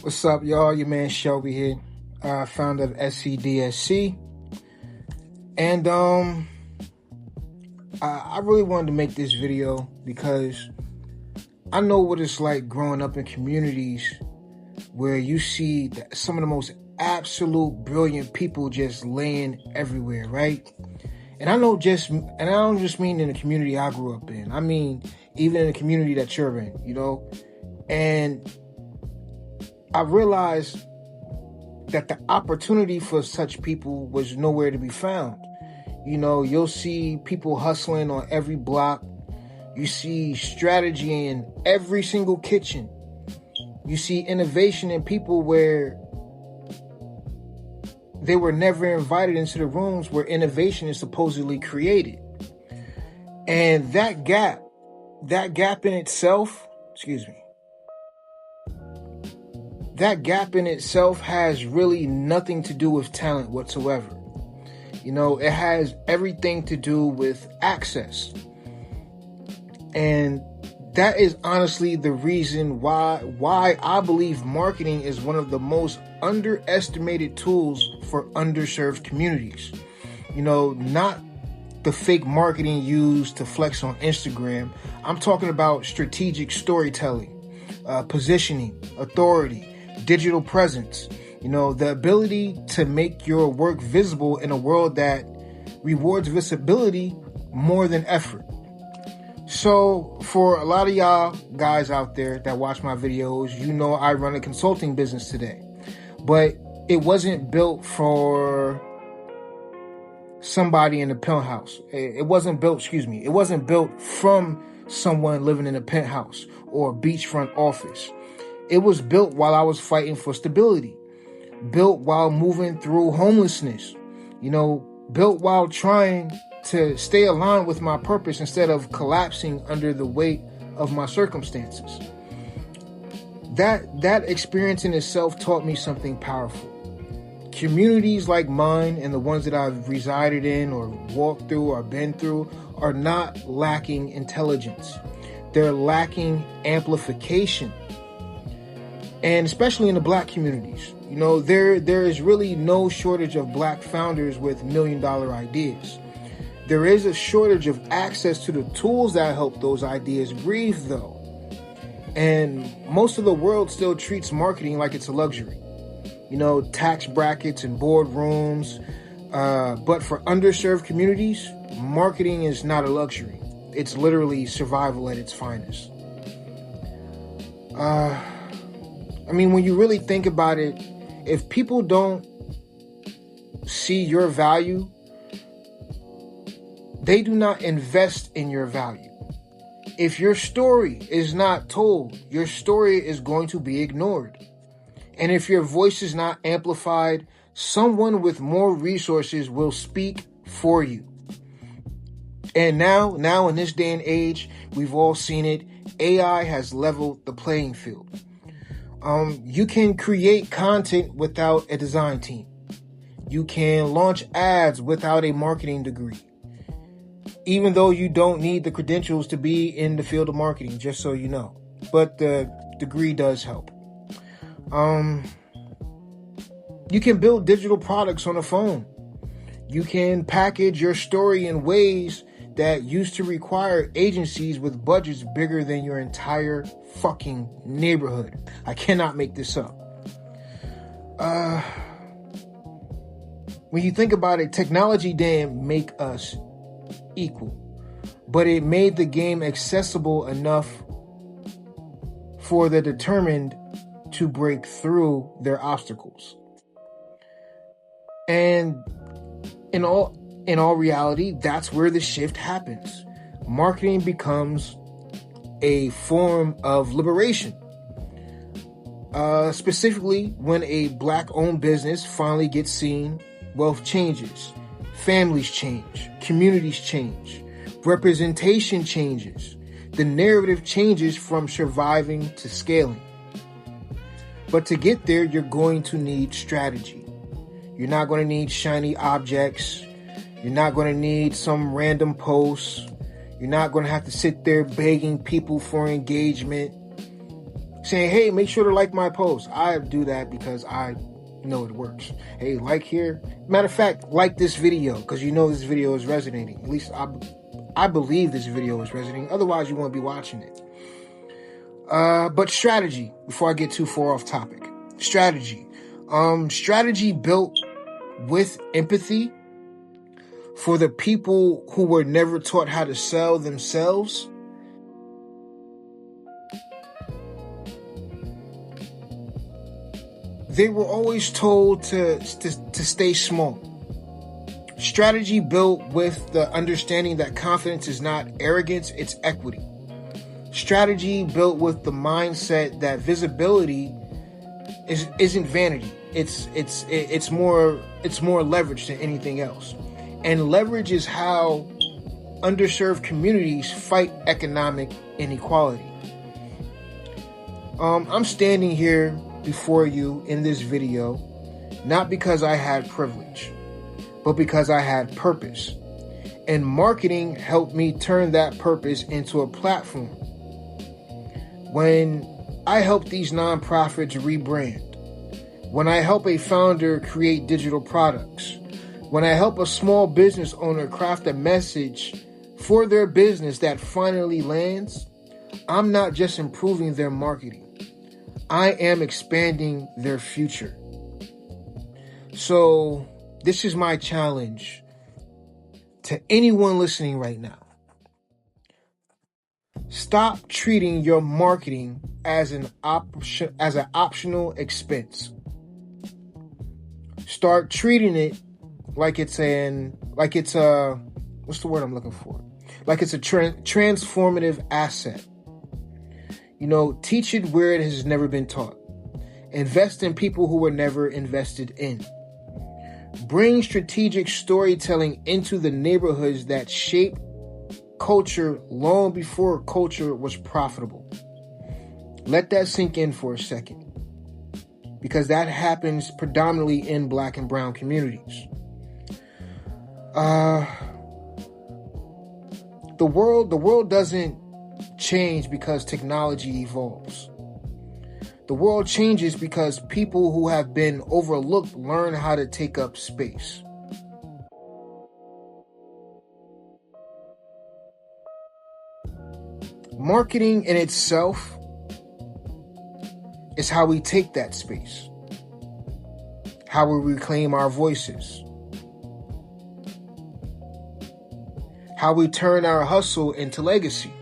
What's up, y'all? Your man Shelby here, founder of SCDSC. And I really wanted to make this video because I know what it's like growing up in communities where you see some of the most absolute brilliant people just laying everywhere, right? And I don't just mean in the community I grew up in. I mean, even in the community that you're in, And I realized that the opportunity for such people was nowhere to be found. You'll see people hustling on every block. You see strategy in every single kitchen. You see innovation in people where they were never invited into the rooms where innovation is supposedly created. And that gap in itself, that gap in itself has really nothing to do with talent whatsoever. It has everything to do with access. And that is honestly the reason why I believe marketing is one of the most underestimated tools for underserved communities. Not the fake marketing used to flex on Instagram. I'm talking about strategic storytelling, positioning, authority, digital presence, the ability to make your work visible in a world that rewards visibility more than effort. So for a lot of y'all guys out there that watch my videos, I run a consulting business today, but it wasn't built for somebody in a penthouse. It wasn't built from someone living in a penthouse or a beachfront office. It was built while I was fighting for stability, built while moving through homelessness, built while trying to stay aligned with my purpose instead of collapsing under the weight of my circumstances. That experience in itself taught me something powerful. Communities like mine and the ones that I've resided in or walked through or been through are not lacking intelligence. They're lacking amplification. And especially in the Black communities, there is really no shortage of Black founders with $1 million ideas. There is a shortage of access to the tools that help those ideas breathe, though. And most of the world still treats marketing like it's a luxury. Tax brackets and boardrooms. But for underserved communities, marketing is not a luxury. It's literally survival at its finest. When you really think about it, if people don't see your value, they do not invest in your value. If your story is not told, your story is going to be ignored. And if your voice is not amplified, someone with more resources will speak for you. And now in this day and age, we've all seen it, AI has leveled the playing field. You can create content without a design team. You can launch ads without a marketing degree. Even though you don't need the credentials to be in the field of marketing, just so you know. But the degree does help. You can build digital products on a phone. You can package your story in ways that used to require agencies with budgets bigger than your entire fucking neighborhood. I cannot make this up. When you think about it, technology didn't make us equal, but it made the game accessible enough for the determined to break through their obstacles. And in all reality, that's where the shift happens. Marketing becomes a form of liberation. Specifically, when a Black-owned business finally gets seen, wealth changes, families change, communities change, representation changes, the narrative changes from surviving to scaling. But to get there, you're going to need strategy. You're not going to need shiny objects. You're not going to need some random posts. You're not going to have to sit there begging people for engagement. saying, hey, make sure to like my post. I do that because I know it works. Hey, like here. Matter of fact, like this video because you know this video is resonating. At least I believe this video is resonating. Otherwise, you won't be watching it. But strategy, before I get too far off topic. Strategy. Strategy built with empathy for the people who were never taught how to sell themselves. They were always told to stay small. Strategy built with the understanding that confidence is not arrogance, it's equity. Strategy built with the mindset that visibility isn't vanity. It's more leverage than anything else. And leverage is how underserved communities fight economic inequality. I'm standing here before you in this video, not because I had privilege, but because I had purpose. And marketing helped me turn that purpose into a platform. When I help these nonprofits rebrand, when I help a founder create digital products, when I help a small business owner craft a message for their business that finally lands, I'm not just improving their marketing. I am expanding their future. So this is my challenge to anyone listening right now. Stop treating your marketing as an optional expense. Start treating it like it's what's the word I'm looking for? Like it's a transformative asset. Teach it where it has never been taught. Invest in people who were never invested in. Bring strategic storytelling into the neighborhoods that shape culture long before culture was profitable. Let that sink in for a second, because that happens predominantly in Black and brown communities. The world doesn't change because technology evolves. The world changes because people who have been overlooked learn how to take up space. Marketing in itself is how we take that space, how we reclaim our voices, how we turn our hustle into legacy,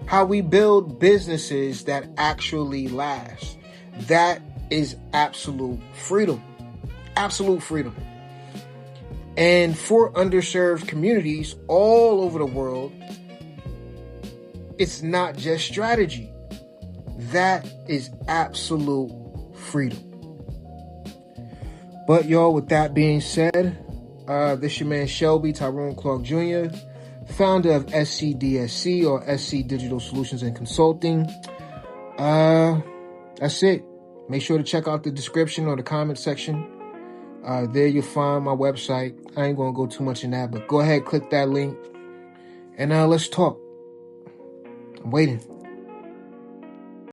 how we build businesses that actually last. That is absolute freedom. Absolute freedom. And for underserved communities all over the world, it's not just strategy. That is absolute freedom. But y'all, with that being said, this your man Shelby Tyrone Clark Jr., founder of SCDSC or SC Digital Solutions and Consulting. That's it. Make sure to check out the description or the comment section. There you'll find my website. I ain't going to go too much in that, but go ahead, click that link, and let's talk. I'm waiting.